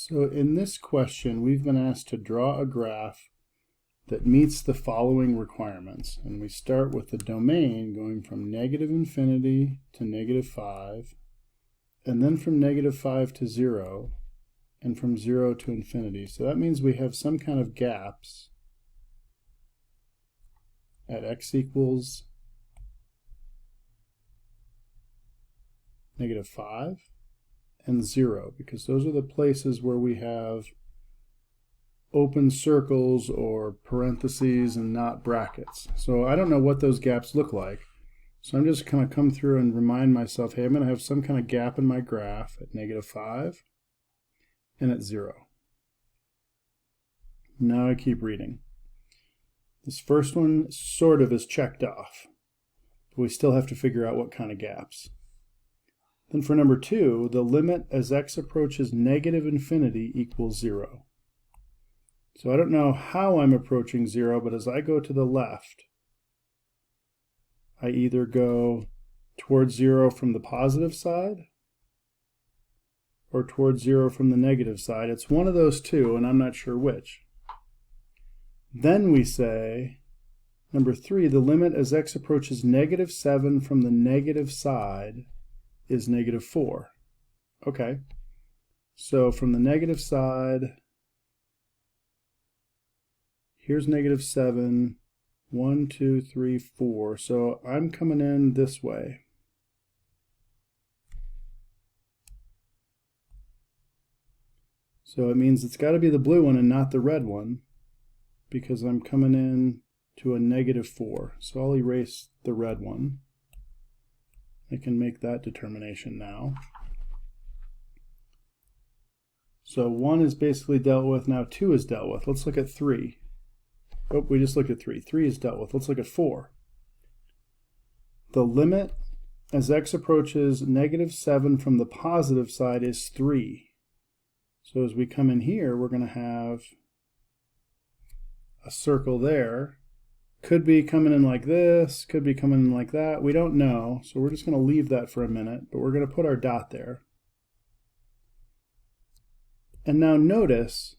So in this question, we've been asked to draw a graph that meets the following requirements. And we start with the domain going from negative infinity to negative 5, and then from negative 5 to 0, and from 0 to infinity. So that means we have some kind of gaps at x equals negative 5 and 0, because those are the places where we have open circles or parentheses and not brackets. So I don't know what those gaps look like. So I'm just going to come through and remind myself, hey, I'm going to have some kind of gap in my graph at negative 5 and at 0. Now I keep reading. This first one sort of is checked off, but we still have to figure out what kind of gaps. Then for number 2, the limit as x approaches negative infinity equals 0. So I don't know how I'm approaching 0, but as I go to the left, I either go towards 0 from the positive side or towards 0 from the negative side. It's one of those two, and I'm not sure which. Then we say, number 3, the limit as x approaches negative 7 from the negative side is negative 4. Okay, so from the negative side, here's negative 7, 1, 2, 3, 4. So I'm coming in this way. So it means it's got to be the blue one and not the red one, because I'm coming in to a negative 4. So I'll erase the red one. I can make that determination now. So 1 is basically dealt with. Now 2 is dealt with. Let's look at 3. Oh, we just looked at 3. 3 is dealt with. Let's look at 4. The limit as x approaches negative 7 from the positive side is 3. So as we come in here, we're going to have a circle there. Could be coming in like this, could be coming in like that. We don't know, so we're just going to leave that for a minute, but we're going to put our dot there. And now notice,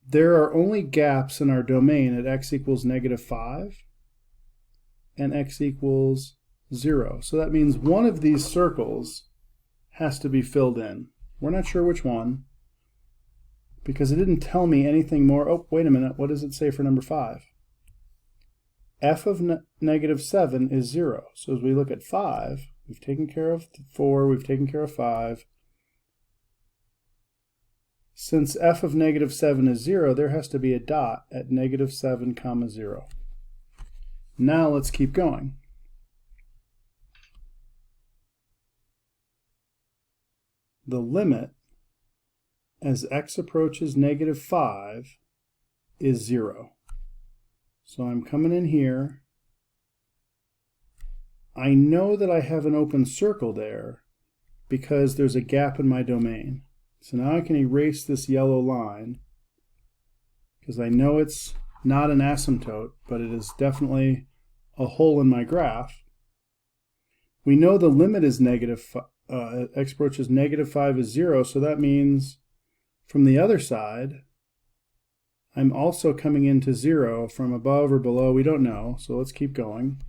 there are only gaps in our domain at x equals negative 5 and x equals 0. So that means one of these circles has to be filled in. We're not sure which one, because it didn't tell me anything more. Oh, wait a minute. What does it say for number 5? F of negative 7 is 0. So as we look at 5, we've taken care of 4, we've taken care of 5. Since f of negative 7 is 0, there has to be a dot at negative 7, 0. Now let's keep going. The limit as x approaches negative 5 is 0. So I'm coming in here. I know that I have an open circle there because there's a gap in my domain. So now I can erase this yellow line because I know it's not an asymptote, but it is definitely a hole in my graph. We know the limit is x approaches negative 5 is 0, so that means from the other side, I'm also coming into 0 from above or below. We don't know, so let's keep going.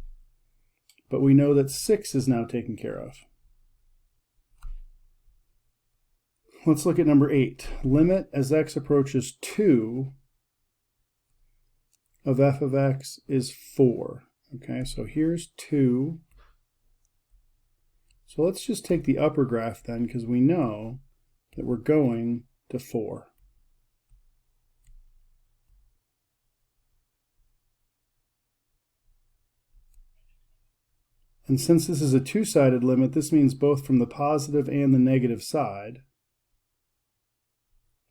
But we know that 6 is now taken care of. Let's look at number 8. Limit as x approaches 2 of f of x is 4. Okay, so here's 2. So let's just take the upper graph then, because we know that we're going to 4. And since this is a two-sided limit, this means both from the positive and the negative side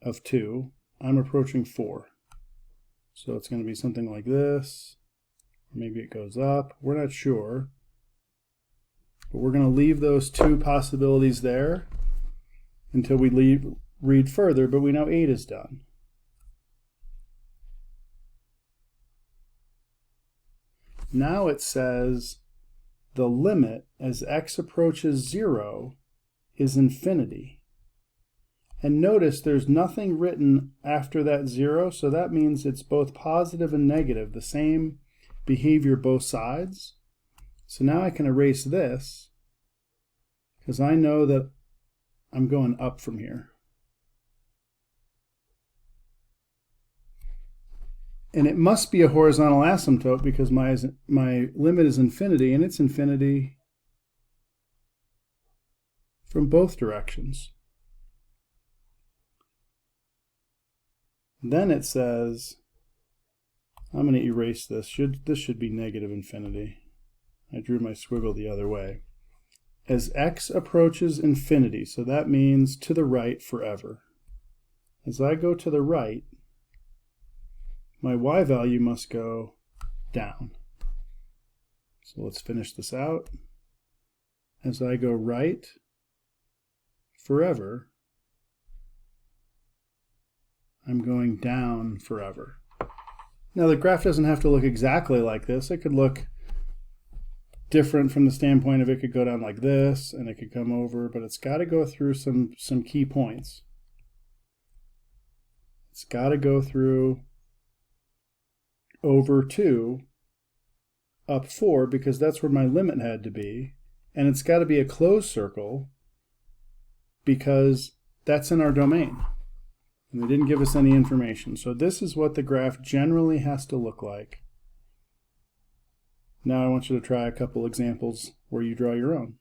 of 2, I'm approaching 4. So it's going to be something like this. Maybe it goes up. We're not sure. But we're going to leave those two possibilities there until we read further, but we know 8 is done. Now it says the limit as x approaches 0 is infinity. And notice there's nothing written after that 0, so that means it's both positive and negative, the same behavior both sides. So now I can erase this because I know that I'm going up from here. And it must be a horizontal asymptote because my limit is infinity, and it's infinity from both directions. Then it says, I'm going to erase this. This should be negative infinity. I drew my squiggle the other way. As x approaches infinity, so that means to the right forever. As I go to the right, my y value must go down. So let's finish this out. As I go right forever, I'm going down forever. Now the graph doesn't have to look exactly like this. It could look different from the standpoint of it could go down like this and it could come over, but it's got to go through some key points. It's got to go through over 2, up 4, because that's where my limit had to be, and it's got to be a closed circle because that's in our domain. And they didn't give us any information. So this is what the graph generally has to look like. Now I want you to try a couple examples where you draw your own.